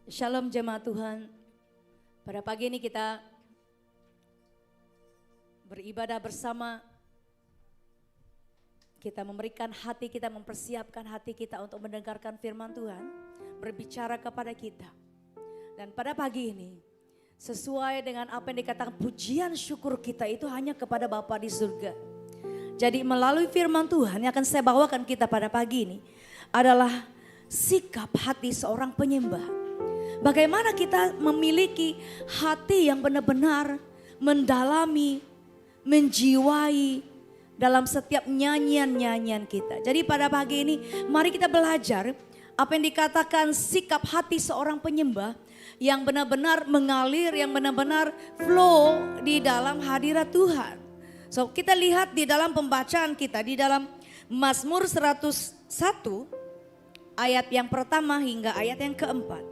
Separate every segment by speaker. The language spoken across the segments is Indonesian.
Speaker 1: Shalom jemaat Tuhan. Pada pagi ini kita beribadah bersama. Kita memberikan hati kita, mempersiapkan hati kita untuk mendengarkan firman Tuhan. Berbicara kepada kita. Dan pada pagi ini sesuai dengan apa yang dikatakan, pujian syukur kita itu hanya kepada Bapa di surga. Jadi melalui firman Tuhan yang akan saya bawakan kita pada pagi ini adalah sikap hati seorang penyembah. Bagaimana kita memiliki hati yang benar-benar mendalami, menjiwai dalam setiap nyanyian-nyanyian kita. Jadi pada pagi ini mari kita belajar apa yang dikatakan sikap hati seorang penyembah yang benar-benar mengalir, yang benar-benar flow di dalam hadirat Tuhan. So kita lihat di dalam pembacaan kita di dalam Mazmur 101 ayat yang pertama hingga ayat yang keempat.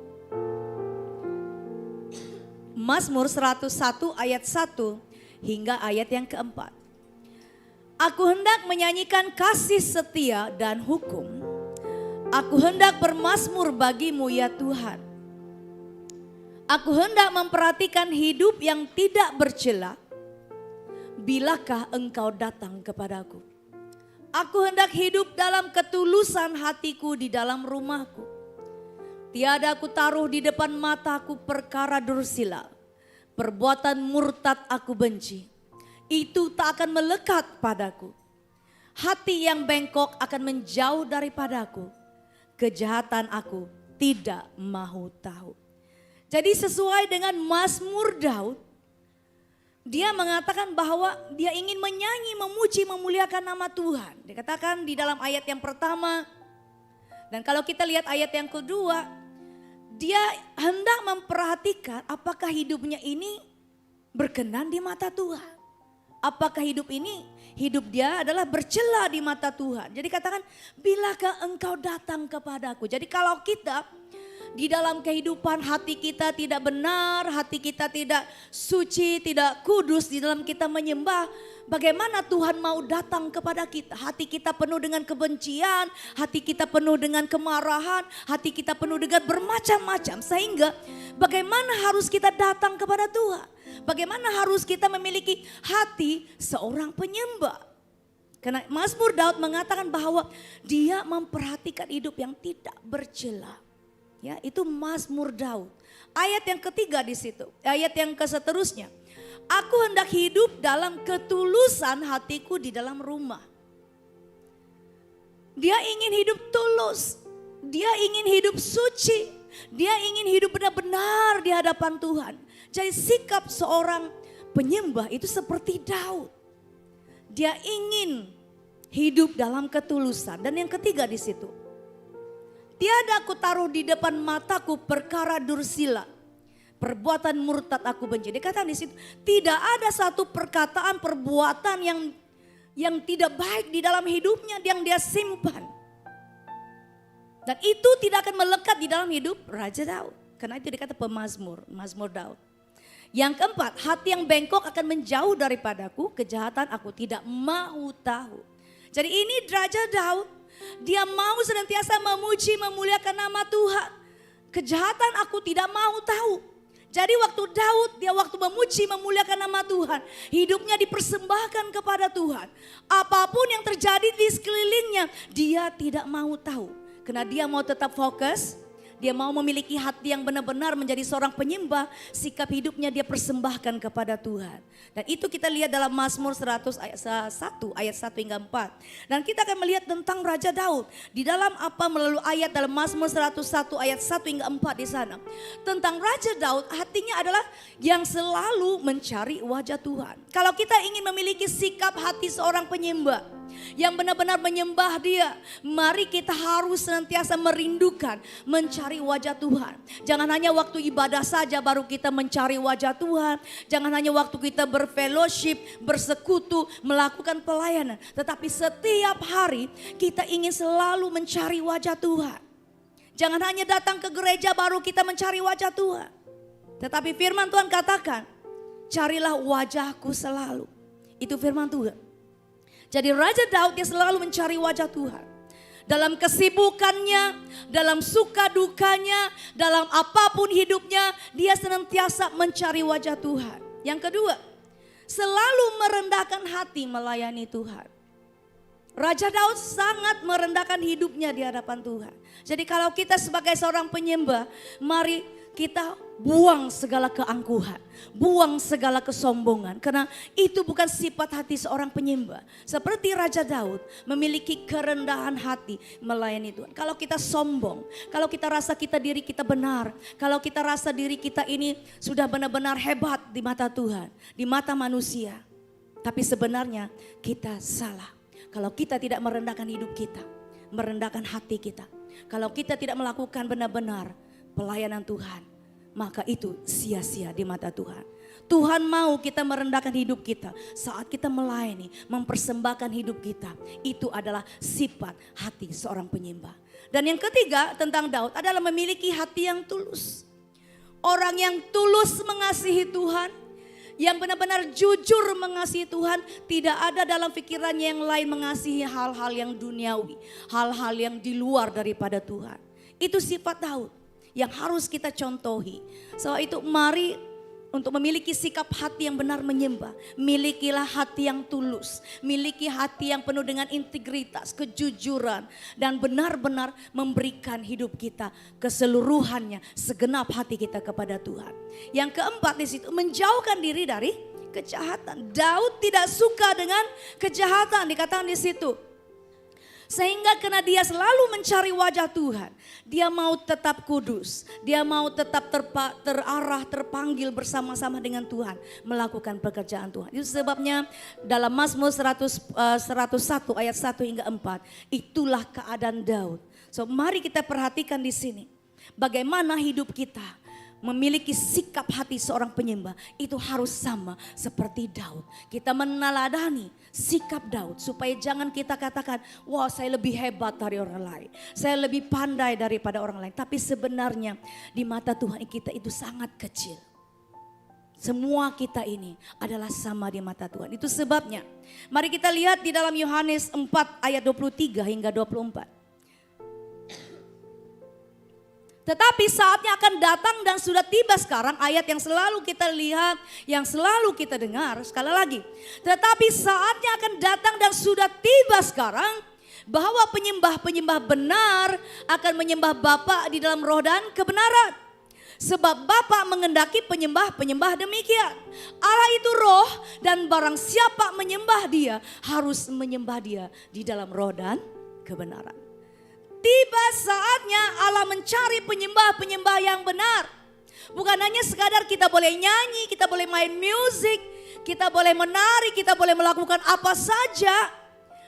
Speaker 1: Mazmur 101 ayat 1 hingga ayat yang keempat. Aku hendak menyanyikan kasih setia dan hukum. Aku hendak bermazmur bagimu ya Tuhan. Aku hendak memperhatikan hidup yang tidak bercela. Bilakah engkau datang kepadaku? Aku hendak hidup dalam ketulusan hatiku di dalam rumahku. Tiada aku taruh di depan mataku perkara dursila. Perbuatan murtad aku benci. Itu tak akan melekat padaku. Hati yang bengkok akan menjauh daripadaku. Kejahatan aku tidak mahu tahu. Jadi sesuai dengan Mazmur Daud, dia mengatakan bahwa dia ingin menyanyi, memuji, memuliakan nama Tuhan. Dikatakan di dalam ayat yang pertama, dan kalau kita lihat ayat yang kedua, dia hendak memperhatikan apakah hidupnya ini berkenan di mata Tuhan. Apakah hidup dia adalah bercela di mata Tuhan. Jadi katakan, bilakah engkau datang kepadaku. Jadi kalau kita di dalam kehidupan hati kita tidak benar, hati kita tidak suci, tidak kudus di dalam kita menyembah, bagaimana Tuhan mau datang kepada kita? Hati kita penuh dengan kebencian, hati kita penuh dengan kemarahan, hati kita penuh dengan bermacam-macam. Sehingga bagaimana harus kita datang kepada Tuhan? Bagaimana harus kita memiliki hati seorang penyembah? Karena Mazmur Daud mengatakan bahwa dia memperhatikan hidup yang tidak bercela. Ya, itu Mazmur Daud. Ayat yang ketiga di situ, ayat yang seterusnya. Aku hendak hidup dalam ketulusan hatiku di dalam rumah. Dia ingin hidup tulus. Dia ingin hidup suci. Dia ingin hidup benar-benar di hadapan Tuhan. Jadi sikap seorang penyembah itu seperti Daud. Dia ingin hidup dalam ketulusan. Dan yang ketiga di situ. Tiada aku taruh di depan mataku perkara dursila. Perbuatan murtad aku benci. Dikatakan di situ, tidak ada satu perkataan, perbuatan yang tidak baik di dalam hidupnya yang dia simpan. Dan itu tidak akan melekat di dalam hidup Raja Daud. Karena itu dikata pemazmur, Mazmur Daud. Yang keempat, hati yang bengkok akan menjauh daripadaku, kejahatan aku tidak mau tahu. Jadi ini Raja Daud, dia mau senantiasa memuji, memuliakan nama Tuhan. Kejahatan aku tidak mau tahu. Jadi waktu Daud, dia waktu memuji, memuliakan nama Tuhan. Hidupnya dipersembahkan kepada Tuhan. Apapun yang terjadi di sekelilingnya, dia tidak mau tahu. Karena dia mau tetap fokus. Dia mau memiliki hati yang benar-benar menjadi seorang penyembah. Sikap hidupnya dia persembahkan kepada Tuhan. Dan itu kita lihat dalam Mazmur 100 ayat 1 hingga 4. Dan kita akan melihat tentang Raja Daud. Di dalam apa melalui ayat dalam Mazmur 101 ayat 1 hingga 4 di sana. Tentang Raja Daud hatinya adalah yang selalu mencari wajah Tuhan. Kalau kita ingin memiliki sikap hati seorang penyembah yang benar-benar menyembah dia, mari kita harus senantiasa merindukan mencari wajah Tuhan. Jangan hanya waktu ibadah saja baru kita mencari wajah Tuhan. Jangan hanya waktu kita berfellowship, bersekutu, melakukan pelayanan. Tetapi setiap hari kita ingin selalu mencari wajah Tuhan. Jangan hanya datang ke gereja baru kita mencari wajah Tuhan. Tetapi firman Tuhan katakan, carilah wajahku selalu. Itu firman Tuhan. Jadi Raja Daud dia selalu mencari wajah Tuhan. Dalam kesibukannya, dalam suka dukanya, dalam apapun hidupnya, dia senantiasa mencari wajah Tuhan. Yang kedua, selalu merendahkan hati melayani Tuhan. Raja Daud sangat merendahkan hidupnya di hadapan Tuhan. Jadi kalau kita sebagai seorang penyembah, mari kita buang segala keangkuhan, buang segala kesombongan. Karena itu bukan sifat hati seorang penyembah. Seperti Raja Daud memiliki kerendahan hati melayani Tuhan. Kalau kita sombong, kalau kita rasa diri kita benar, kalau kita rasa diri kita ini sudah benar-benar hebat di mata Tuhan, di mata manusia. Tapi sebenarnya kita salah. Kalau kita tidak merendahkan hidup kita, merendahkan hati kita. Kalau kita tidak melakukan benar-benar pelayanan Tuhan, maka itu sia-sia di mata Tuhan. Tuhan mau kita merendahkan hidup kita saat kita melayani, mempersembahkan hidup kita. Itu adalah sifat hati seorang penyembah. Dan yang ketiga tentang Daud adalah memiliki hati yang tulus. Orang yang tulus mengasihi Tuhan, yang benar-benar jujur mengasihi Tuhan, tidak ada dalam pikirannya yang lain mengasihi hal-hal yang duniawi, hal-hal yang di luar daripada Tuhan. Itu sifat Daud yang harus kita contohi. Sebab itu mari untuk memiliki sikap hati yang benar menyembah, milikilah hati yang tulus, miliki hati yang penuh dengan integritas, kejujuran, dan benar-benar memberikan hidup kita keseluruhannya, segenap hati kita kepada Tuhan. Yang keempat di situ, menjauhkan diri dari kejahatan. Daud tidak suka dengan kejahatan, dikatakan di situ. Sehingga karena dia selalu mencari wajah Tuhan, dia mau tetap kudus, dia mau tetap terarah, terpanggil bersama-sama dengan Tuhan, melakukan pekerjaan Tuhan. Itu sebabnya dalam Mazmur 101 ayat 1 hingga 4, itulah keadaan Daud. So mari kita perhatikan di sini, bagaimana hidup kita memiliki sikap hati seorang penyembah itu harus sama seperti Daud. Kita meneladani sikap Daud supaya jangan kita katakan, wah saya lebih hebat dari orang lain, saya lebih pandai daripada orang lain. Tapi sebenarnya di mata Tuhan kita itu sangat kecil. Semua kita ini adalah sama di mata Tuhan. Itu sebabnya mari kita lihat di dalam Yohanes 4 ayat 23 hingga 24. Tetapi saatnya akan datang dan sudah tiba sekarang, ayat yang selalu kita lihat, yang selalu kita dengar, sekali lagi. Tetapi saatnya akan datang dan sudah tiba sekarang, bahwa penyembah-penyembah benar akan menyembah Bapa di dalam roh dan kebenaran. Sebab Bapa mengendaki penyembah-penyembah demikian. Allah itu roh dan barang siapa menyembah dia harus menyembah dia di dalam roh dan kebenaran. Tiba saatnya Allah mencari penyembah-penyembah yang benar. Bukan hanya sekadar kita boleh nyanyi, kita boleh main musik, kita boleh menari, kita boleh melakukan apa saja.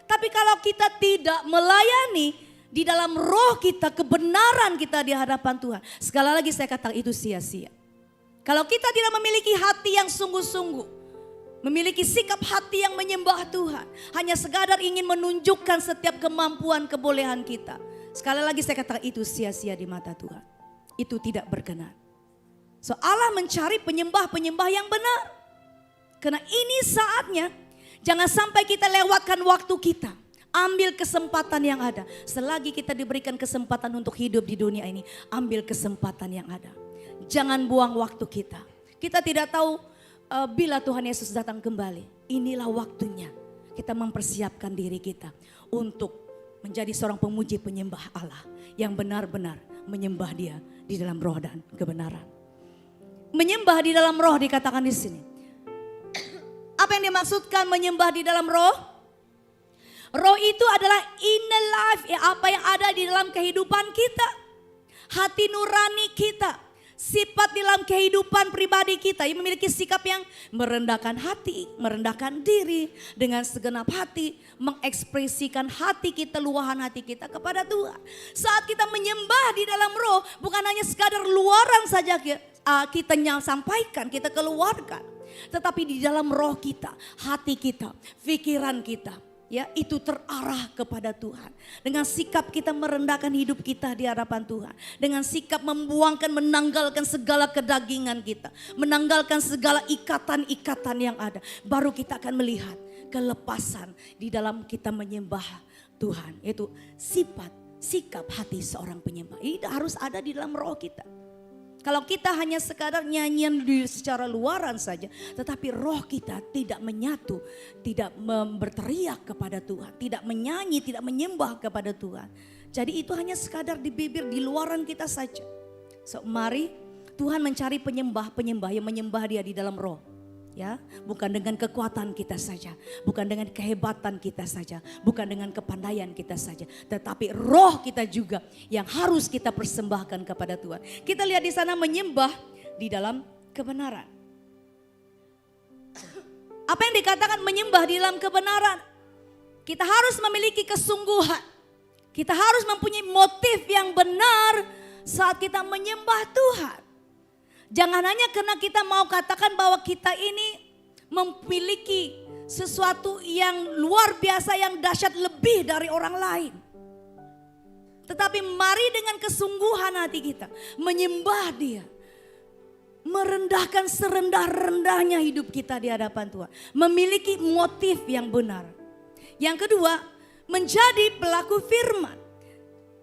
Speaker 1: Tapi kalau kita tidak melayani di dalam roh kita, kebenaran kita di hadapan Tuhan, sekali lagi saya katakan itu sia-sia. Kalau kita tidak memiliki hati yang sungguh-sungguh, memiliki sikap hati yang menyembah Tuhan, hanya sekadar ingin menunjukkan setiap kemampuan, kebolehan kita, sekali lagi saya katakan itu sia-sia di mata Tuhan. Itu tidak berkenan. So Allah mencari penyembah-penyembah yang benar. Karena ini saatnya, jangan sampai kita lewatkan waktu kita. Ambil kesempatan yang ada. Selagi kita diberikan kesempatan untuk hidup di dunia ini, ambil kesempatan yang ada. Jangan buang waktu kita. Kita tidak tahu bila Tuhan Yesus datang kembali. Inilah waktunya kita mempersiapkan diri kita untuk menjadi seorang pemuji penyembah Allah yang benar-benar menyembah Dia di dalam roh dan kebenaran. Menyembah di dalam roh dikatakan di sini. Apa yang dimaksudkan menyembah di dalam roh? Roh itu adalah inner life, ya, apa yang ada di dalam kehidupan kita. Hati nurani kita. Sifat dalam kehidupan pribadi kita yang memiliki sikap yang merendahkan hati, merendahkan diri dengan segenap hati, mengekspresikan hati kita, luahan hati kita kepada Tuhan. Saat kita menyembah di dalam roh, bukan hanya sekadar luaran saja kita sampaikan, kita keluarkan, tetapi di dalam roh kita, hati kita, pikiran kita, ya itu terarah kepada Tuhan. Dengan sikap kita merendahkan hidup kita di hadapan Tuhan. Dengan sikap membuangkan, menanggalkan segala kedagingan kita. Menanggalkan segala ikatan-ikatan yang ada. Baru kita akan melihat kelepasan di dalam kita menyembah Tuhan. Itu sifat, sikap hati seorang penyembah. Ini harus ada di dalam roh kita. Kalau kita hanya sekadar nyanyian secara luaran saja, tetapi roh kita tidak menyatu, tidak berteriak kepada Tuhan, tidak menyanyi, tidak menyembah kepada Tuhan. Jadi itu hanya sekadar di bibir, di luaran kita saja. So mari Tuhan mencari penyembah-penyembah yang menyembah Dia di dalam roh. Ya, bukan dengan kekuatan kita saja, bukan dengan kehebatan kita saja, bukan dengan kepandaian kita saja, tetapi roh kita juga yang harus kita persembahkan kepada Tuhan. Kita lihat di sana menyembah di dalam kebenaran. Apa yang dikatakan menyembah di dalam kebenaran? Kita harus memiliki kesungguhan. Kita harus mempunyai motif yang benar saat kita menyembah Tuhan. Jangan hanya karena kita mau katakan bahwa kita ini memiliki sesuatu yang luar biasa, yang dahsyat lebih dari orang lain. Tetapi mari dengan kesungguhan hati kita menyembah Dia. Merendahkan serendah-rendahnya hidup kita di hadapan Tuhan. Memiliki motif yang benar. Yang kedua, menjadi pelaku firman.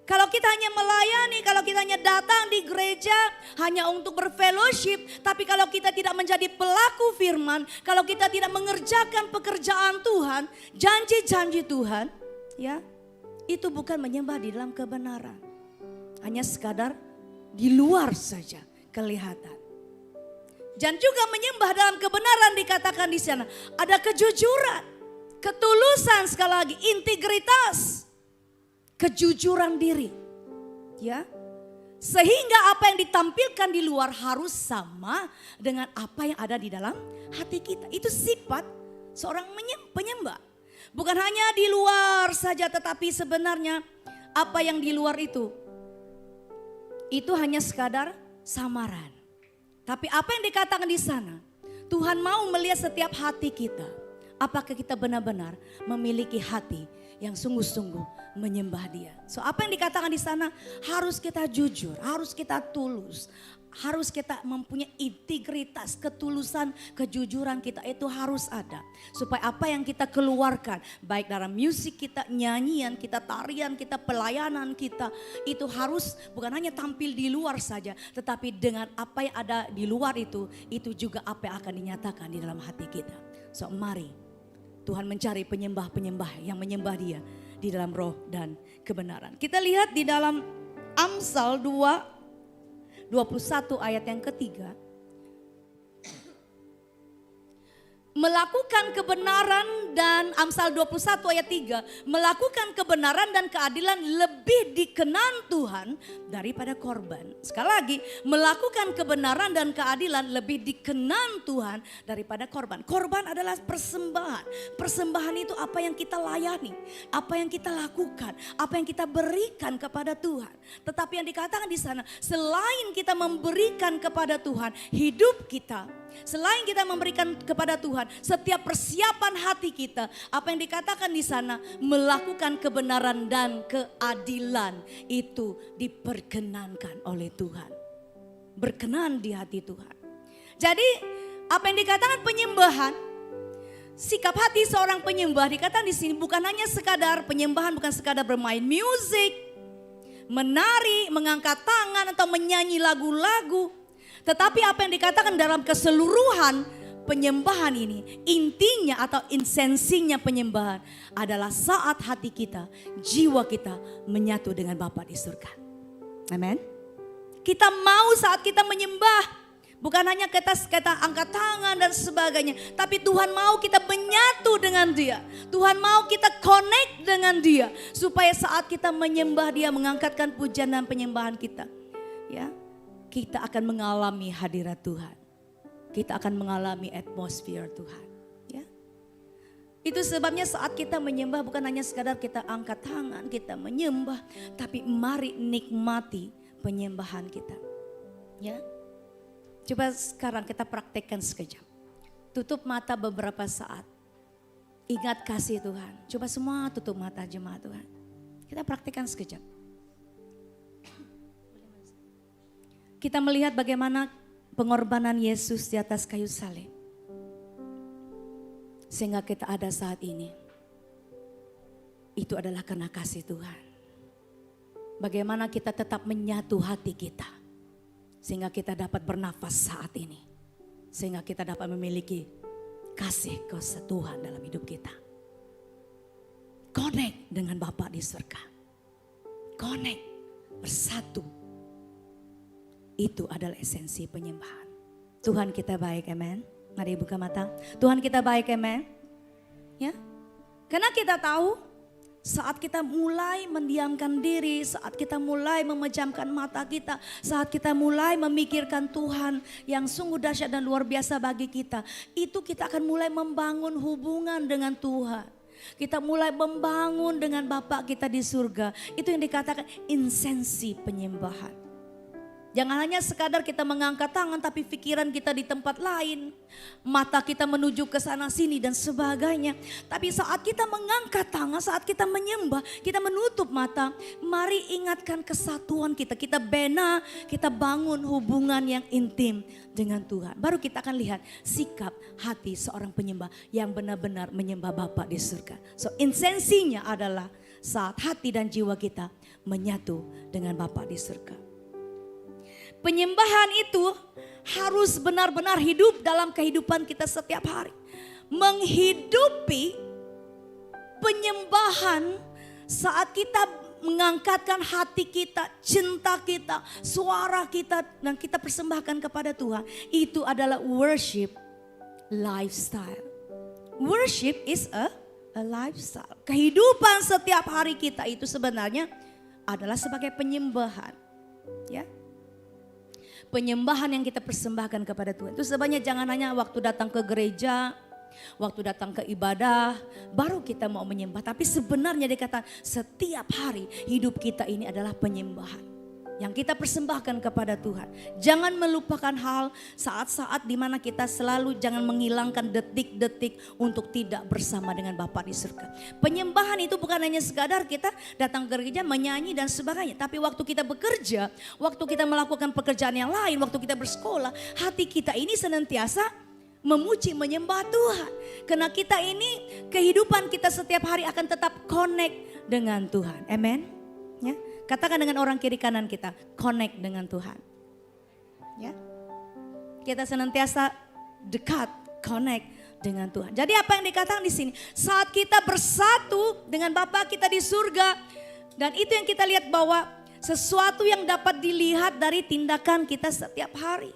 Speaker 1: Kalau kita hanya melayani, kalau kita hanya datang di gereja hanya untuk berfellowship, tapi kalau kita tidak menjadi pelaku firman, kalau kita tidak mengerjakan pekerjaan Tuhan, janji-janji Tuhan, ya, itu bukan menyembah di dalam kebenaran. Hanya sekadar di luar saja kelihatan. Dan juga menyembah dalam kebenaran dikatakan di sana ada kejujuran, ketulusan, sekali lagi integritas. Kejujuran diri, ya, sehingga apa yang ditampilkan di luar harus sama dengan apa yang ada di dalam hati kita. Itu sifat seorang penyembah. Bukan hanya di luar saja, tetapi sebenarnya apa yang di luar itu hanya sekadar samaran. Tapi apa yang dikatakan di sana, Tuhan mau melihat setiap hati kita. Apakah kita benar-benar memiliki hati yang sungguh-sungguh menyembah Dia. So apa yang dikatakan di sana harus kita jujur, harus kita tulus, harus kita mempunyai integritas, ketulusan, kejujuran kita itu harus ada. Supaya apa yang kita keluarkan, baik dalam musik kita, nyanyian kita, tarian kita, pelayanan kita, itu harus bukan hanya tampil di luar saja, tetapi dengan apa yang ada di luar itu juga apa yang akan dinyatakan di dalam hati kita. So mari Tuhan mencari penyembah-penyembah yang menyembah Dia di dalam roh dan kebenaran. Kita lihat di dalam Amsal 2:21 ayat yang ketiga. Melakukan kebenaran dan Amsal 21 ayat 3. Melakukan kebenaran dan keadilan lebih dikenan Tuhan daripada korban. Sekali lagi, melakukan kebenaran dan keadilan lebih dikenan Tuhan daripada korban. Korban adalah persembahan. Persembahan itu apa yang kita layani, apa yang kita lakukan, apa yang kita berikan kepada Tuhan. Tetapi yang dikatakan di sana, selain kita memberikan kepada Tuhan hidup kita, selain kita memberikan kepada Tuhan setiap persiapan hati kita, apa yang dikatakan di sana, melakukan kebenaran dan keadilan itu diperkenankan oleh Tuhan. Berkenan di hati Tuhan. Jadi apa yang dikatakan penyembahan, sikap hati seorang penyembah dikatakan di sini bukan hanya sekadar penyembahan, bukan sekadar bermain musik, menari, mengangkat tangan atau menyanyi lagu-lagu. Tetapi apa yang dikatakan dalam keseluruhan penyembahan ini, intinya atau esensinya penyembahan adalah saat hati kita, jiwa kita menyatu dengan Bapa di surga. Amin. Kita mau saat kita menyembah, bukan hanya kita angkat tangan dan sebagainya, tapi Tuhan mau kita menyatu dengan Dia. Tuhan mau kita connect dengan Dia, supaya saat kita menyembah Dia, mengangkatkan pujian dan penyembahan kita, ya, kita akan mengalami hadirat Tuhan. Kita akan mengalami atmosfer Tuhan. Ya. Itu sebabnya saat kita menyembah bukan hanya sekadar kita angkat tangan, kita menyembah. Tapi mari nikmati penyembahan kita. Ya. Coba sekarang kita praktekkan sekejap. Tutup mata beberapa saat. Ingat kasih Tuhan. Coba semua tutup mata jemaat Tuhan. Kita praktekkan sekejap. Kita melihat bagaimana pengorbanan Yesus di atas kayu salib. Sehingga kita ada saat ini. Itu adalah karena kasih Tuhan. Bagaimana kita tetap menyatu hati kita. Sehingga kita dapat bernafas saat ini. Sehingga kita dapat memiliki kasih kuasa Tuhan dalam hidup kita. Connect dengan Bapa di surga. Connect, bersatu. Itu adalah esensi penyembahan. Tuhan kita baik, amen. Mari buka mata. Tuhan kita baik, amen. Ya. Karena kita tahu saat kita mulai mendiamkan diri, saat kita mulai memejamkan mata kita, saat kita mulai memikirkan Tuhan yang sungguh dahsyat dan luar biasa bagi kita, itu kita akan mulai membangun hubungan dengan Tuhan. Kita mulai membangun dengan Bapa kita di surga. Itu yang dikatakan esensi penyembahan. Jangan hanya sekadar kita mengangkat tangan tapi pikiran kita di tempat lain. Mata kita menuju ke sana sini dan sebagainya. Tapi saat kita mengangkat tangan, saat kita menyembah, kita menutup mata. Mari ingatkan kesatuan kita. Kita bina, kita bangun hubungan yang intim dengan Tuhan. Baru kita akan lihat sikap hati seorang penyembah yang benar-benar menyembah Bapa di surga. So esensinya adalah saat hati dan jiwa kita menyatu dengan Bapa di surga. Penyembahan itu harus benar-benar hidup dalam kehidupan kita setiap hari. Menghidupi penyembahan saat kita mengangkatkan hati kita, cinta kita, suara kita dan kita persembahkan kepada Tuhan. Itu adalah worship lifestyle. Worship is a lifestyle. Kehidupan setiap hari kita itu sebenarnya adalah sebagai penyembahan. Ya. Penyembahan yang kita persembahkan kepada Tuhan. Itu sebenarnya jangan hanya waktu datang ke gereja, waktu datang ke ibadah, baru kita mau menyembah. Tapi sebenarnya dikatakan setiap hari hidup kita ini adalah penyembahan. Yang kita persembahkan kepada Tuhan. Jangan melupakan hal saat-saat di mana kita selalu jangan menghilangkan detik-detik untuk tidak bersama dengan Bapa di surga. Penyembahan itu bukan hanya sekadar kita datang ke gereja menyanyi dan sebagainya. Tapi waktu kita bekerja, waktu kita melakukan pekerjaan yang lain, waktu kita bersekolah, hati kita ini senantiasa memuji, menyembah Tuhan. Karena kita ini kehidupan kita setiap hari akan tetap connect dengan Tuhan. Amen. Ya. Katakan dengan orang kiri kanan kita, connect dengan Tuhan. Ya. Kita senantiasa dekat, connect dengan Tuhan. Jadi apa yang dikatakan di sini? Saat kita bersatu dengan Bapa kita di surga, dan itu yang kita lihat bahwa sesuatu yang dapat dilihat dari tindakan kita setiap hari.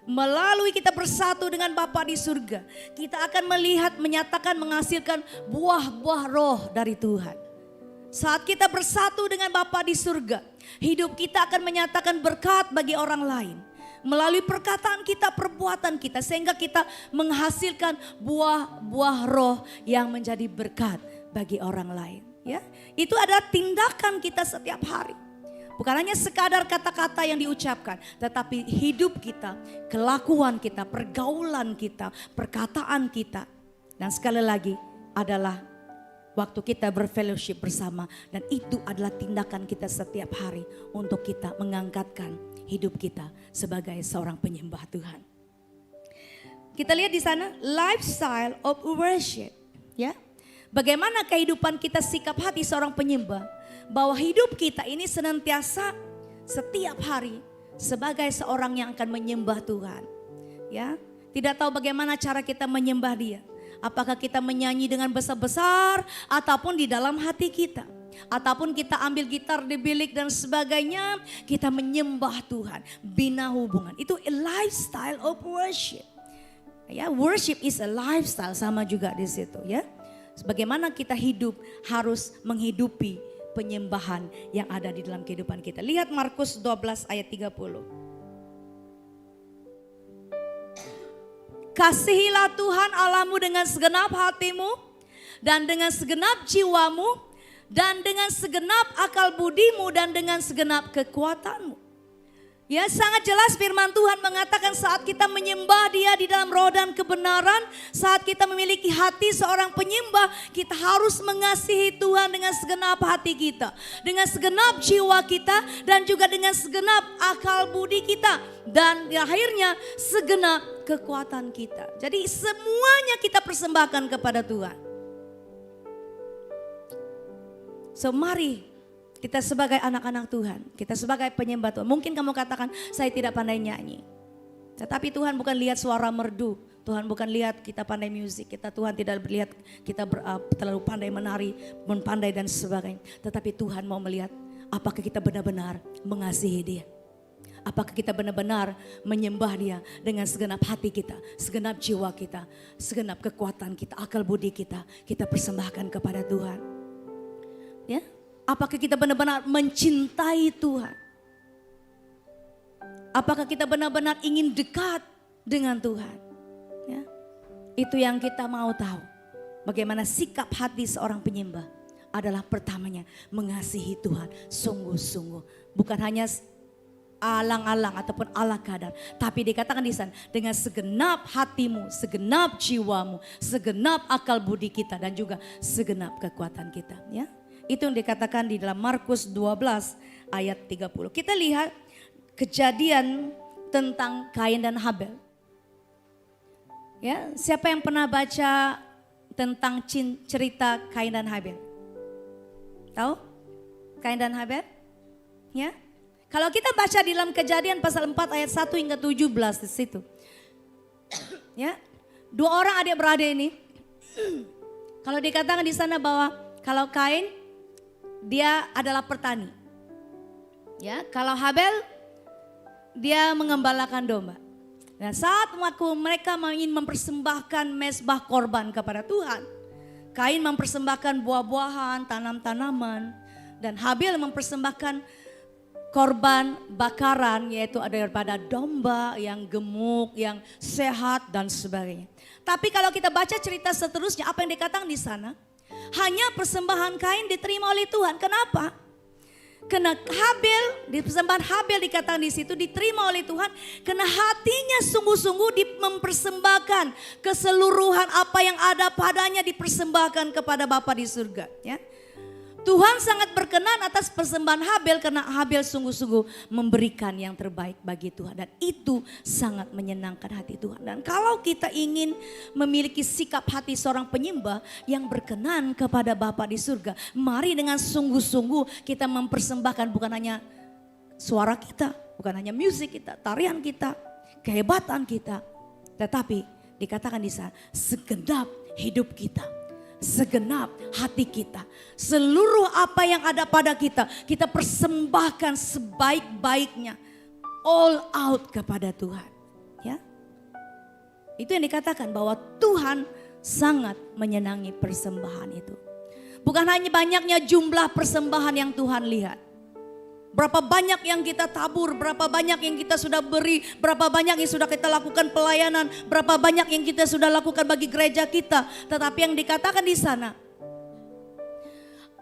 Speaker 1: Melalui kita bersatu dengan Bapa di surga, kita akan melihat, menyatakan, menghasilkan buah-buah roh dari Tuhan. Saat kita bersatu dengan Bapa di surga, hidup kita akan menyatakan berkat bagi orang lain. Melalui perkataan kita, perbuatan kita, sehingga kita menghasilkan buah-buah roh yang menjadi berkat bagi orang lain. Ya, itu adalah tindakan kita setiap hari. Bukan hanya sekadar kata-kata yang diucapkan, tetapi hidup kita, kelakuan kita, pergaulan kita, perkataan kita. Dan sekali lagi adalah waktu kita berfellowship bersama, dan itu adalah tindakan kita setiap hari untuk kita mengangkatkan hidup kita sebagai seorang penyembah Tuhan. Kita lihat di sana lifestyle of worship, ya. Bagaimana kehidupan kita, sikap hati seorang penyembah, bahwa hidup kita ini senantiasa setiap hari sebagai seorang yang akan menyembah Tuhan. Ya, tidak tahu bagaimana cara kita menyembah Dia. Apakah kita menyanyi dengan besar-besar ataupun di dalam hati kita. Ataupun kita ambil gitar di bilik dan sebagainya, kita menyembah Tuhan, bina hubungan. Itu a lifestyle of worship. Ya, worship is a lifestyle, sama juga di situ ya. Bagaimana kita hidup harus menghidupi penyembahan yang ada di dalam kehidupan kita. Lihat Markus 12 ayat 30. Kasihilah Tuhan Allahmu dengan segenap hatimu dan dengan segenap jiwamu dan dengan segenap akal budimu dan dengan segenap kekuatanmu. Ya, sangat jelas firman Tuhan mengatakan saat kita menyembah Dia di dalam roh dan kebenaran, saat kita memiliki hati seorang penyembah, kita harus mengasihi Tuhan dengan segenap hati kita, dengan segenap jiwa kita, dan juga dengan segenap akal budi kita, dan akhirnya segenap kekuatan kita. Jadi semuanya kita persembahkan kepada Tuhan. So mari kita sebagai anak-anak Tuhan, kita sebagai penyembah Tuhan. Mungkin kamu katakan saya tidak pandai nyanyi. Tetapi Tuhan bukan lihat suara merdu. Tuhan bukan lihat kita pandai musik, Tuhan tidak melihat kita terlalu pandai menari, pandai dan sebagainya. Tetapi Tuhan mau melihat apakah kita benar-benar mengasihi Dia. Apakah kita benar-benar menyembah Dia dengan segenap hati kita, segenap jiwa kita, segenap kekuatan kita, akal budi kita persembahkan kepada Tuhan. Ya, apakah kita benar-benar mencintai Tuhan? Apakah kita benar-benar ingin dekat dengan Tuhan? Ya, itu yang kita mau tahu. Bagaimana sikap hati seorang penyembah adalah pertamanya mengasihi Tuhan sungguh-sungguh. Bukan hanya alang-alang ataupun ala kadar. Tapi dikatakan di sana dengan segenap hatimu, segenap jiwamu, segenap akal budi kita dan juga segenap kekuatan kita. Ya, itu yang dikatakan di dalam Markus 12 ayat 30. Kita lihat kejadian tentang Kain dan Habel. Ya, siapa yang pernah baca tentang cerita Kain dan Habel? Tahu? Kain dan Habel? Ya. Kalau kita baca di dalam Kejadian pasal 4 ayat 1 hingga 17 di situ. Ya. Dua orang adik-beradik ini. Kalau dikatakan di sana bahwa kalau Kain dia adalah petani. Ya, kalau Habel dia mengembalakan domba. Nah, saat mereka ingin mempersembahkan mezbah korban kepada Tuhan, Kain mempersembahkan buah-buahan, tanam-tanaman, dan Habel mempersembahkan korban bakaran, yaitu ada daripada domba yang gemuk, yang sehat dan sebagainya. Tapi kalau kita baca cerita seterusnya, apa yang dikatakan di sana? Hanya persembahan Kain diterima oleh Tuhan. Kenapa? Karena Habel, di persembahan Habel dikatakan di situ diterima oleh Tuhan karena hatinya sungguh-sungguh mempersembahkan keseluruhan apa yang ada padanya dipersembahkan kepada Bapa di surga. Ya. Tuhan sangat berkenan atas persembahan Habel karena Habel sungguh-sungguh memberikan yang terbaik bagi Tuhan. Dan itu sangat menyenangkan hati Tuhan. Dan kalau kita ingin memiliki sikap hati seorang penyembah yang berkenan kepada Bapa di surga, mari dengan sungguh-sungguh kita mempersembahkan bukan hanya suara kita, bukan hanya musik kita, tarian kita, kehebatan kita. Tetapi dikatakan di sana segenap hidup kita. Segenap hati kita, seluruh apa yang ada pada kita, kita persembahkan sebaik-baiknya, all out kepada Tuhan. Ya, itu yang dikatakan bahwa Tuhan sangat menyenangi persembahan itu. Bukan hanya banyaknya jumlah persembahan yang Tuhan lihat. Berapa banyak yang kita tabur, berapa banyak yang kita sudah beri, berapa banyak yang sudah kita lakukan pelayanan, berapa banyak yang kita sudah lakukan bagi gereja kita. Tetapi yang dikatakan di sana,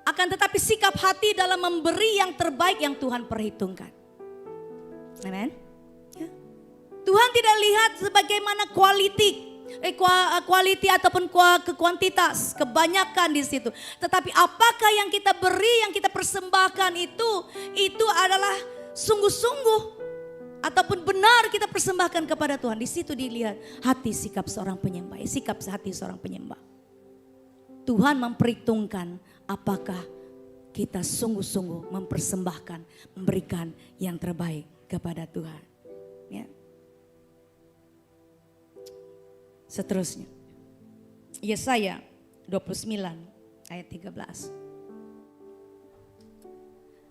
Speaker 1: akan tetapi sikap hati dalam memberi yang terbaik yang Tuhan perhitungkan. Amen. Ya. Tuhan tidak lihat sebagaimana quality ataupun kuantitas, kebanyakan di situ. Tetapi apakah yang kita beri, yang kita persembahkan itu adalah sungguh-sungguh ataupun benar kita persembahkan kepada Tuhan. Di situ dilihat hati sikap seorang penyembah, sikap hati seorang penyembah. Tuhan memperhitungkan apakah kita sungguh-sungguh mempersembahkan, memberikan yang terbaik kepada Tuhan. Ya. Seterusnya, Yesaya 29 ayat 13.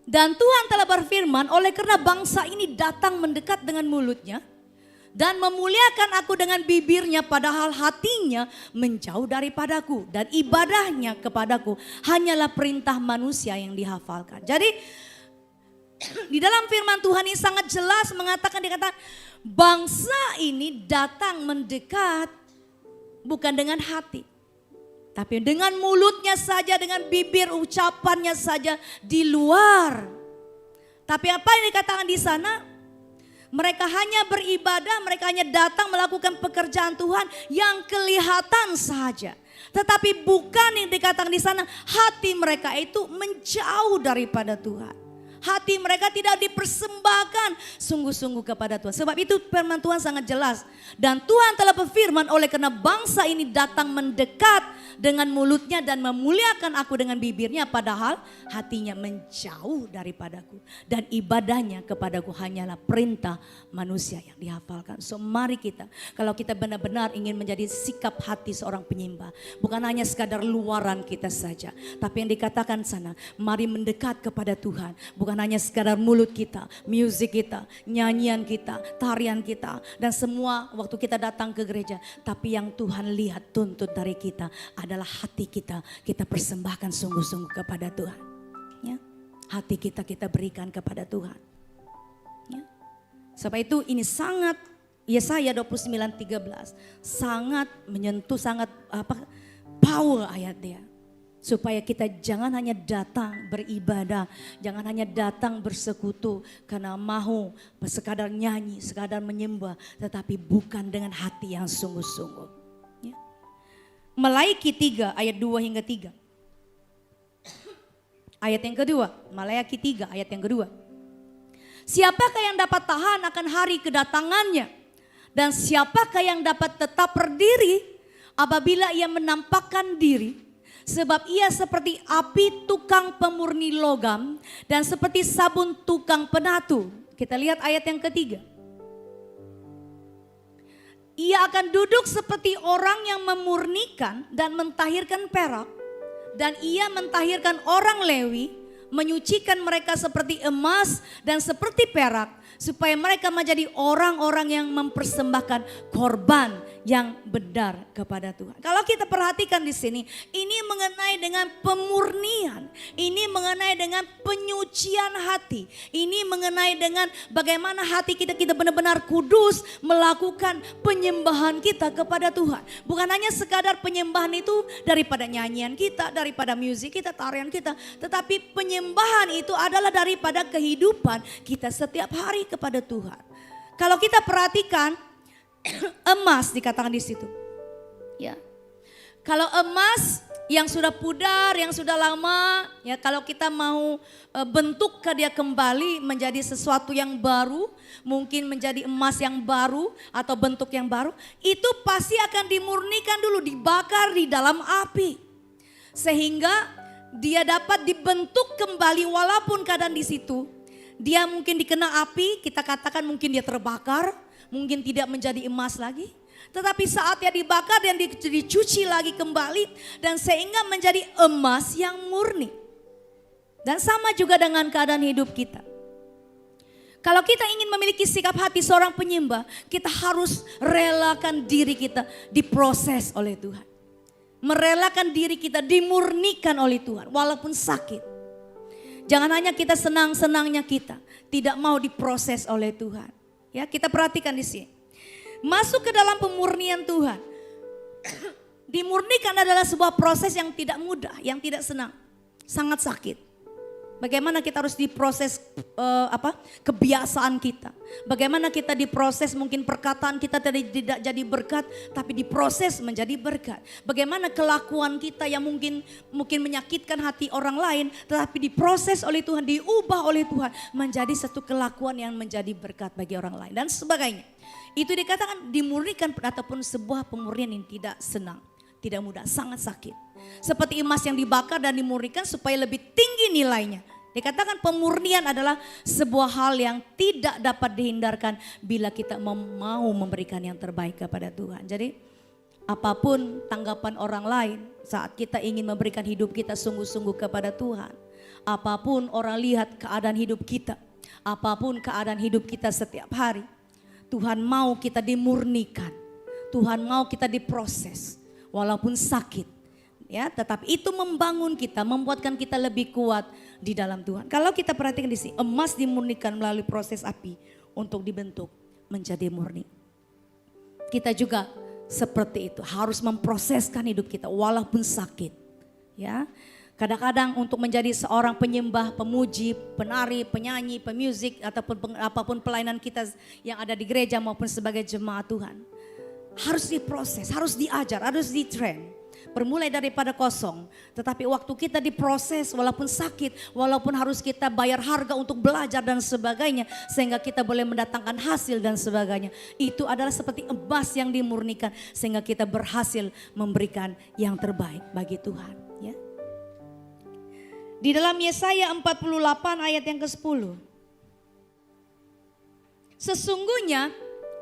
Speaker 1: Dan Tuhan telah berfirman, oleh karena bangsa ini datang mendekat dengan mulutnya dan memuliakan aku dengan bibirnya, padahal hatinya menjauh daripadaku dan ibadahnya kepadaku hanyalah perintah manusia yang dihafalkan. Jadi di dalam firman Tuhan ini sangat jelas dikatakan bangsa ini datang mendekat bukan dengan hati, tapi dengan mulutnya saja, dengan bibir ucapannya saja di luar. Tapi apa yang dikatakan di sana? Mereka hanya beribadah, mereka hanya datang melakukan pekerjaan Tuhan yang kelihatan saja. Tetapi bukan yang dikatakan di sana, hati mereka itu menjauh daripada Tuhan. Hati mereka tidak dipersembahkan sungguh-sungguh kepada Tuhan. Sebab itu firman Tuhan sangat jelas. Dan Tuhan telah berfirman, oleh karena bangsa ini datang mendekat dengan mulutnya dan memuliakan aku dengan bibirnya, padahal hatinya menjauh daripadaku. Dan ibadahnya kepadaku hanyalah perintah manusia yang dihafalkan. So mari kita, kalau kita benar-benar ingin menjadi sikap hati seorang penyembah, bukan hanya sekadar luaran kita saja, tapi yang dikatakan sana, mari mendekat kepada Tuhan. Bukan hanya sekadar mulut kita, musik kita, nyanyian kita, tarian kita, dan semua waktu kita datang ke gereja. Tapi yang Tuhan lihat, tuntut dari kita adalah hati kita. Kita persembahkan sungguh-sungguh kepada Tuhan. Ya, hati kita berikan kepada Tuhan. Ya. Sebab itu ini sangat, Yesaya 29:13 sangat menyentuh, sangat power ayat dia. Supaya kita jangan hanya datang beribadah, jangan hanya datang bersekutu karena mau sekadar nyanyi, sekadar menyembah, tetapi bukan dengan hati yang sungguh-sungguh. Ya. Melaiki 3 ayat 2 hingga 3. Ayat yang kedua, Maleakhi 3 ayat yang kedua. Siapakah yang dapat tahan akan hari kedatangannya? Dan siapakah yang dapat tetap berdiri apabila ia menampakkan diri? Sebab ia seperti api tukang pemurni logam dan seperti sabun tukang penatu. Kita lihat ayat yang ketiga. Ia akan duduk seperti orang yang memurnikan dan mentahirkan perak. Dan ia mentahirkan orang Lewi, menyucikan mereka seperti emas dan seperti perak. Supaya mereka menjadi orang-orang yang mempersembahkan korban yang benar kepada Tuhan. Kalau kita perhatikan di sini, ini mengenai dengan pemurnian, ini mengenai dengan penyucian hati, ini mengenai dengan bagaimana hati kita benar-benar kudus melakukan penyembahan kita kepada Tuhan. Bukan hanya sekadar penyembahan itu daripada nyanyian kita, daripada musik kita, tarian kita, tetapi penyembahan itu adalah daripada kehidupan kita setiap hari kepada Tuhan. Kalau kita perhatikan emas dikatakan di situ. Ya. Kalau emas yang sudah pudar, yang sudah lama, ya kalau kita mau bentuk ke dia kembali menjadi sesuatu yang baru, mungkin menjadi emas yang baru atau bentuk yang baru, itu pasti akan dimurnikan dulu, dibakar di dalam api. Sehingga dia dapat dibentuk kembali walaupun keadaan di situ. Dia mungkin dikena api, kita katakan mungkin dia terbakar, mungkin tidak menjadi emas lagi. Tetapi saat dia dibakar dan dicuci lagi kembali dan sehingga menjadi emas yang murni. Dan sama juga dengan keadaan hidup kita. Kalau kita ingin memiliki sikap hati seorang penyembah, kita harus relakan diri kita diproses oleh Tuhan. Merelakan diri kita dimurnikan oleh Tuhan walaupun sakit. Jangan hanya kita senang-senangnya kita, tidak mau diproses oleh Tuhan. Ya, kita perhatikan di sini. Masuk ke dalam pemurnian Tuhan. Dimurnikan adalah sebuah proses yang tidak mudah, yang tidak senang, sangat sakit. Bagaimana kita harus diproses kebiasaan kita. Bagaimana kita diproses mungkin perkataan kita tidak jadi berkat tapi diproses menjadi berkat. Bagaimana kelakuan kita yang mungkin menyakitkan hati orang lain tetapi diproses oleh Tuhan, diubah oleh Tuhan menjadi satu kelakuan yang menjadi berkat bagi orang lain dan sebagainya. Itu dikatakan dimurnikan ataupun sebuah pemurnian yang tidak senang, tidak mudah, sangat sakit. Seperti emas yang dibakar dan dimurnikan supaya lebih tinggi nilainya. Dikatakan pemurnian adalah sebuah hal yang tidak dapat dihindarkan bila kita mau memberikan yang terbaik kepada Tuhan. Jadi apapun tanggapan orang lain saat kita ingin memberikan hidup kita sungguh-sungguh kepada Tuhan. Apapun orang lihat keadaan hidup kita, apapun keadaan hidup kita setiap hari. Tuhan mau kita dimurnikan, Tuhan mau kita diproses walaupun sakit. Ya, tetapi itu membangun kita, membuatkan kita lebih kuat di dalam Tuhan. Kalau kita perhatikan di sini, emas dimurnikan melalui proses api untuk dibentuk menjadi murni. Kita juga seperti itu, harus memproseskan hidup kita walaupun sakit. Ya, kadang-kadang untuk menjadi seorang penyembah, pemuji, penari, penyanyi, pemusik ataupun apapun pelayanan kita yang ada di gereja maupun sebagai jemaat Tuhan, harus diproses, harus diajar, harus ditrain. Bermulai daripada kosong, tetapi waktu kita diproses walaupun sakit, walaupun harus kita bayar harga untuk belajar dan sebagainya, sehingga kita boleh mendatangkan hasil dan sebagainya. Itu adalah seperti emas yang dimurnikan sehingga kita berhasil memberikan yang terbaik bagi Tuhan. Ya. Di dalam Yesaya 48 ayat yang ke-10. Sesungguhnya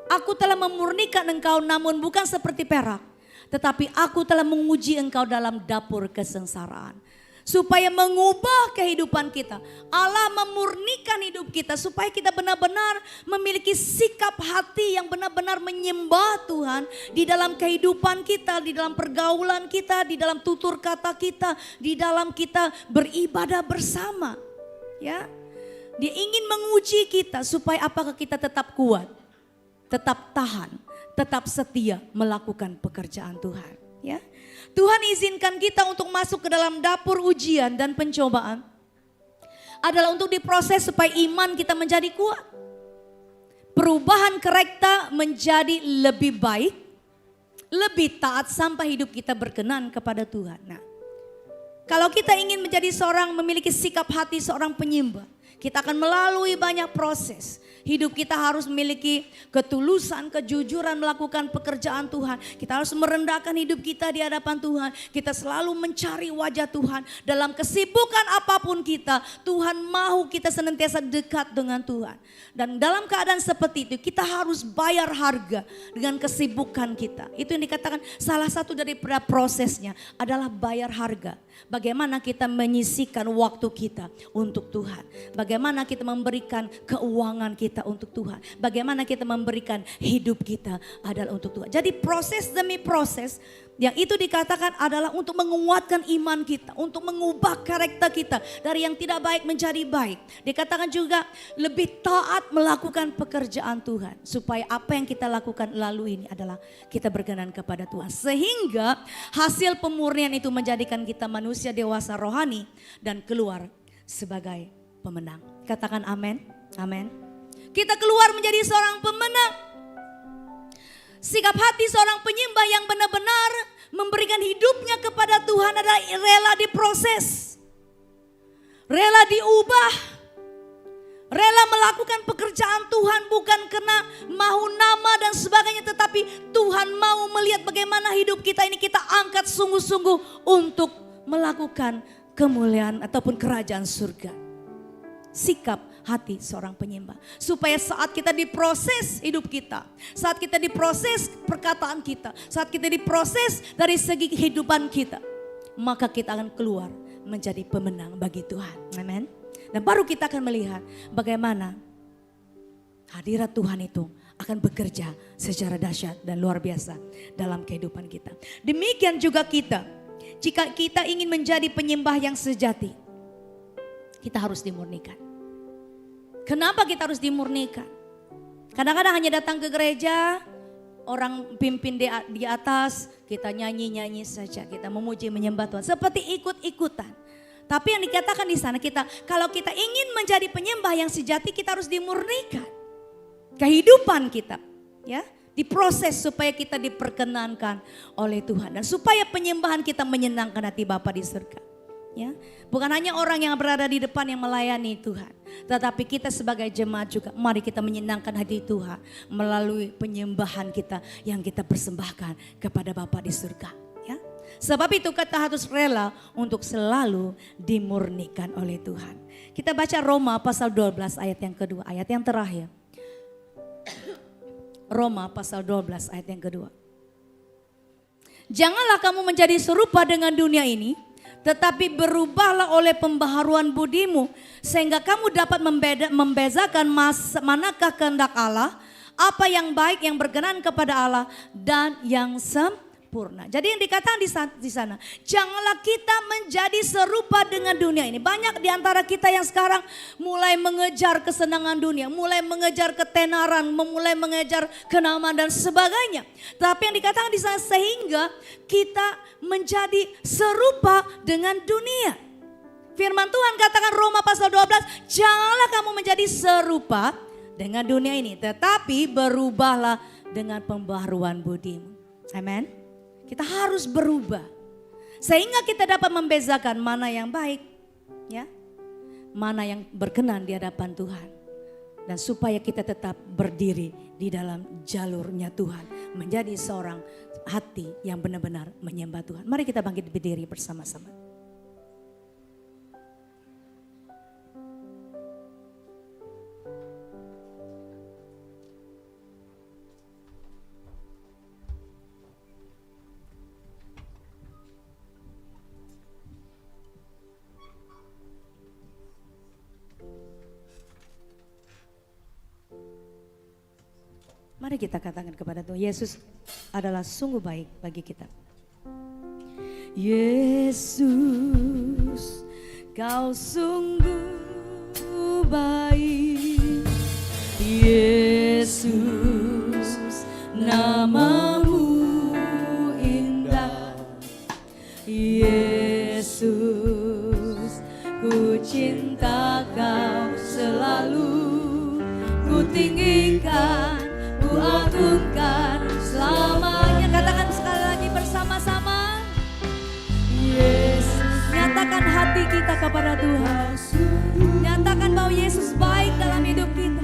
Speaker 1: aku telah memurnikan engkau namun bukan seperti perak. Tetapi aku telah menguji engkau dalam dapur kesengsaraan. Supaya mengubah kehidupan kita. Allah memurnikan hidup kita supaya kita benar-benar memiliki sikap hati yang benar-benar menyembah Tuhan. Di dalam kehidupan kita, di dalam pergaulan kita, di dalam tutur kata kita, di dalam kita beribadah bersama. Ya, Dia ingin menguji kita supaya apakah kita tetap kuat, tetap tahan, tetap setia melakukan pekerjaan Tuhan. Ya, Tuhan izinkan kita untuk masuk ke dalam dapur ujian dan pencobaan adalah untuk diproses supaya iman kita menjadi kuat. Perubahan karakter menjadi lebih baik, lebih taat sampai hidup kita berkenan kepada Tuhan. Nah, kalau kita ingin menjadi seorang memiliki sikap hati seorang penyembah, kita akan melalui banyak proses. Hidup kita harus memiliki ketulusan, kejujuran melakukan pekerjaan Tuhan. Kita harus merendahkan hidup kita di hadapan Tuhan. Kita selalu mencari wajah Tuhan. Dalam kesibukan apapun kita, Tuhan mau kita senantiasa dekat dengan Tuhan. Dan dalam keadaan seperti itu, kita harus bayar harga dengan kesibukan kita. Itu yang dikatakan salah satu daripada prosesnya adalah bayar harga. Bagaimana kita menyisihkan waktu kita untuk Tuhan. Bagaimana kita memberikan keuangan kita untuk Tuhan. Bagaimana kita memberikan hidup kita adalah untuk Tuhan. Jadi proses demi proses yang itu dikatakan adalah untuk menguatkan iman kita. Untuk mengubah karakter kita dari yang tidak baik menjadi baik. Dikatakan juga lebih taat melakukan pekerjaan Tuhan. Supaya apa yang kita lakukan lalu ini adalah kita berkenan kepada Tuhan. Sehingga hasil pemurnian itu menjadikan kita manusia dewasa rohani dan keluar sebagai pemenang. Katakan amin. Amin. Kita keluar menjadi seorang pemenang. Sikap hati seorang penyembah yang benar-benar memberikan hidupnya kepada Tuhan adalah rela diproses. Rela diubah. Rela melakukan pekerjaan Tuhan bukan karena mau nama dan sebagainya. Tetapi Tuhan mau melihat bagaimana hidup kita ini kita angkat sungguh-sungguh untuk melakukan kemuliaan ataupun kerajaan surga. Sikap hati seorang penyembah. Supaya saat kita diproses hidup kita. Saat kita diproses perkataan kita. Saat kita diproses dari segi kehidupan kita. Maka kita akan keluar menjadi pemenang bagi Tuhan. Amin. Dan baru kita akan melihat bagaimana hadirat Tuhan itu akan bekerja secara dahsyat dan luar biasa dalam kehidupan kita. Demikian juga kita. Jika kita ingin menjadi penyembah yang sejati. Kita harus dimurnikan. Kenapa kita harus dimurnikan? Kadang-kadang hanya datang ke gereja, orang pimpin di atas, kita nyanyi-nyanyi saja, kita memuji menyembah Tuhan. Seperti ikut-ikutan. Tapi yang dikatakan di sana kalau kita ingin menjadi penyembah yang sejati, kita harus dimurnikan. Kehidupan kita, ya, diproses supaya kita diperkenankan oleh Tuhan. Dan supaya penyembahan kita menyenangkan hati Bapa di surga. Ya, bukan hanya orang yang berada di depan yang melayani Tuhan, tetapi kita sebagai jemaat juga mari kita menyenangkan hati Tuhan melalui penyembahan kita yang kita persembahkan kepada Bapa di surga. Ya, sebab itu kita harus rela untuk selalu dimurnikan oleh Tuhan. Kita baca Roma pasal 12 ayat yang kedua, ayat yang terakhir. Roma pasal 12 ayat yang kedua. Janganlah kamu menjadi serupa dengan dunia ini, tetapi berubahlah oleh pembaharuan budimu sehingga kamu dapat membezakan manakah kehendak Allah, apa yang baik, yang berkenan kepada Allah dan yang sempurna. Jadi yang dikatakan di sana, janganlah kita menjadi serupa dengan dunia ini. Banyak di antara kita yang sekarang mulai mengejar kesenangan dunia, mulai mengejar ketenaran, mulai mengejar kenamaan dan sebagainya. Tapi yang dikatakan di sana sehingga kita menjadi serupa dengan dunia. Firman Tuhan katakan Roma pasal 12, janganlah kamu menjadi serupa dengan dunia ini, tetapi berubahlah dengan pembaharuan budimu. Amin. Kita harus berubah. Sehingga kita dapat membezakan mana yang baik, ya, mana yang berkenan di hadapan Tuhan. Dan supaya kita tetap berdiri di dalam jalurnya Tuhan. Menjadi seorang hati yang benar-benar menyembah Tuhan. Mari kita bangkit berdiri bersama-sama. Mari kita katakan kepada Tuhan, Yesus adalah sungguh baik bagi kita. Yesus, kau sungguh baik. Yesus, namamu indah. Yesus, ku cinta kau selalu. Ku tinggikan, ku agungkan selamanya. Katakan sekali lagi bersama-sama. Yesus, nyatakan hati kita kepada Tuhan. Nyatakan bahwa Yesus baik dalam hidup kita.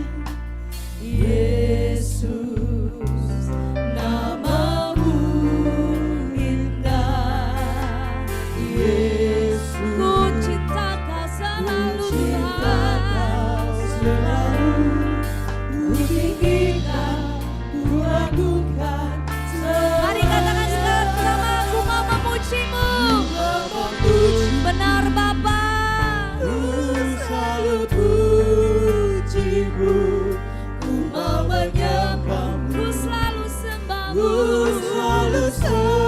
Speaker 1: Yesus, namamu indah. Yesus, ku cinta kau selalu Tuhan. Mari katakan sama, aku mau memujimu. Benar Bapa. Ku selalu pujimu. Ku mau menyembahmu. Ku selalu sembahmu.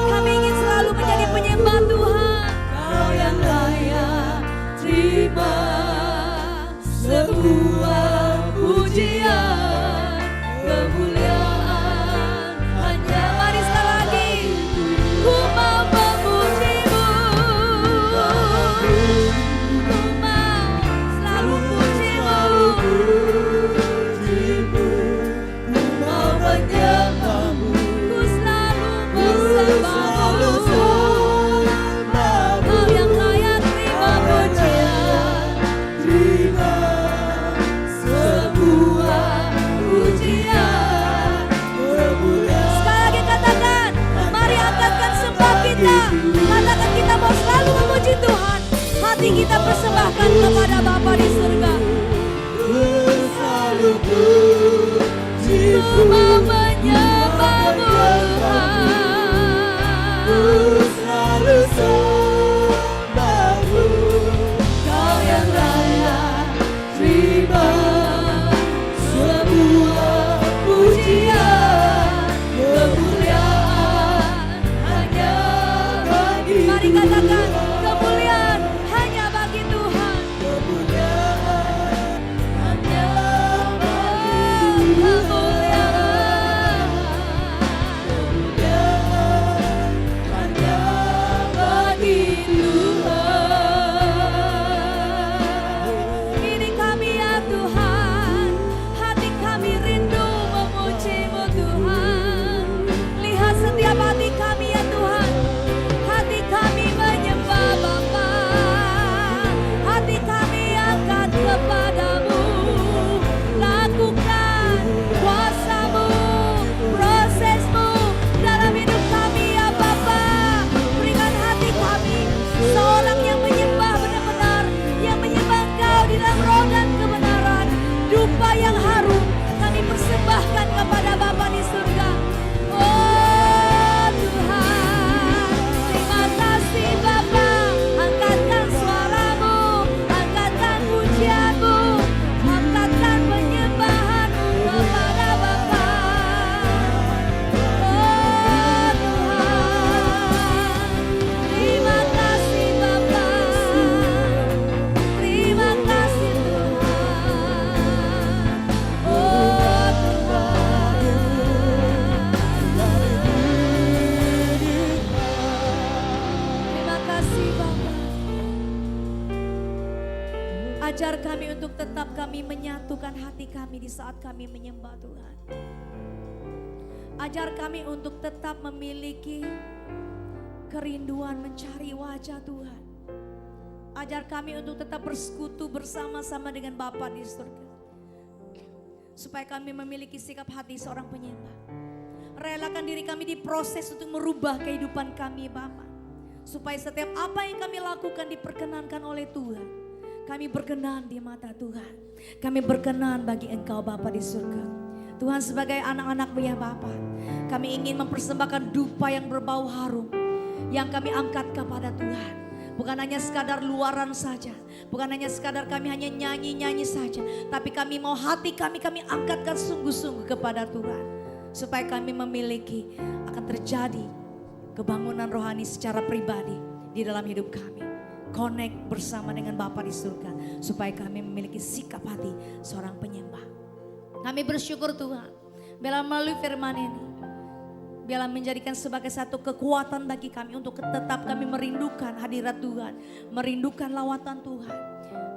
Speaker 1: Kami ingin selalu menjadi penyembah Tuhan. Kau yang layak terima sebuah pujian, kemuliaan hanya. Mari sekali lagi. Ku mau memujimu. Ku mau selalu pujimu. Ku mau menyembahmu. Ku selalu bersamamu. Kau yang layak terima pujian, terima sebuah pujian, kemuliaan. Sekali lagi katakan, mari angkatkan sembah kita. Katakan kita mau selalu memuji Tuhan. Hati kita persembahkan kepada Bapa di surga. Ku selalu pujimu. Ku mau menyembahmu Tuhan. Ku selalu sembahmu. Kau yang layak terima sebuah pujian, kemuliaan hanya bagi. Mari katakan, kemuliaan hanya bagi Tuhan. Kemuliaan hanya bagi. Kemuliaan hanya bagi Tuhan. Ini kami ya Tuhan, hati kami rindu memuji-Mu Tuhan. Lihat setiap hati kami ya Tuhan, hati kami menyembah Bapa. Hati kami angkat kepadamu. Lakukan kuasa-Mu, proses-Mu dalam hidup kami ya Bapa. Berikan hati kami seorang yang menyembah benar-benar, yang menyembah Engkau di dalam roh dan kebenaran. Dupa yang harum kami persembahkan kepada Bapa di surga. Oh Tuhan, terima kasih Bapa. Angkatkan suara-Mu, angkatkan pujian-Mu, angkatkan penyembahan-Mu kepada Bapa. Oh Tuhan, terima kasih Bapa. Terima kasih Tuhan. Oh Tuhan. Terima kasih Bapa. Ajar kami untuk tetap kami menyatukan hati kami di saat kami menyembah Tuhan. Ajar kami untuk tetap memiliki kerinduan mencari wajah Tuhan. Ajar kami untuk tetap bersekutu bersama-sama dengan Bapa di surga. Supaya kami memiliki sikap hati seorang penyembah. Relakan diri kami diproses untuk merubah kehidupan kami Bapa. Supaya setiap apa yang kami lakukan diperkenankan oleh Tuhan. Kami berkenan di mata Tuhan. Kami berkenan bagi Engkau Bapa di surga. Tuhan, sebagai anak-anak-Mu ya Bapa, kami ingin mempersembahkan dupa yang berbau harum yang kami angkat kepada Tuhan. Bukan hanya sekadar luaran saja. Bukan hanya sekadar kami hanya nyanyi-nyanyi saja. Tapi kami mau hati kami angkatkan sungguh-sungguh kepada Tuhan. Supaya kami memiliki, akan terjadi kebangunan rohani secara pribadi di dalam hidup kami. Connect bersama dengan Bapa di surga. Supaya kami memiliki sikap hati seorang penyembah. Kami bersyukur Tuhan. Bila melalui firman ini. Biarlah menjadikan sebagai satu kekuatan bagi kami untuk tetap kami merindukan hadirat Tuhan. Merindukan lawatan Tuhan.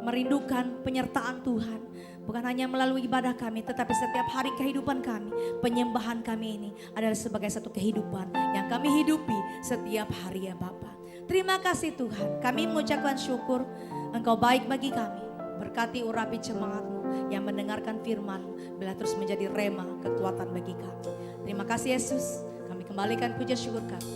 Speaker 1: Merindukan penyertaan Tuhan. Bukan hanya melalui ibadah kami, tetapi setiap hari kehidupan kami. Penyembahan kami ini adalah sebagai satu kehidupan yang kami hidupi setiap hari ya Bapa. Terima kasih Tuhan. Kami mengucapkan syukur Engkau baik bagi kami. Berkati urapi jemaat-Mu yang mendengarkan firman-Mu. Bila terus menjadi rema kekuatan bagi kami. Terima kasih Yesus. Kembalikan puja syukur kami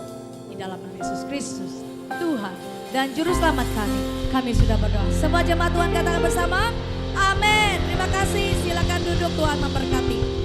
Speaker 1: di dalam nama Yesus Kristus, Tuhan dan Juru Selamat kami. Kami sudah berdoa. Semua jemaat Tuhan katakan bersama, amin. Terima kasih. Silakan duduk, Tuhan memberkati.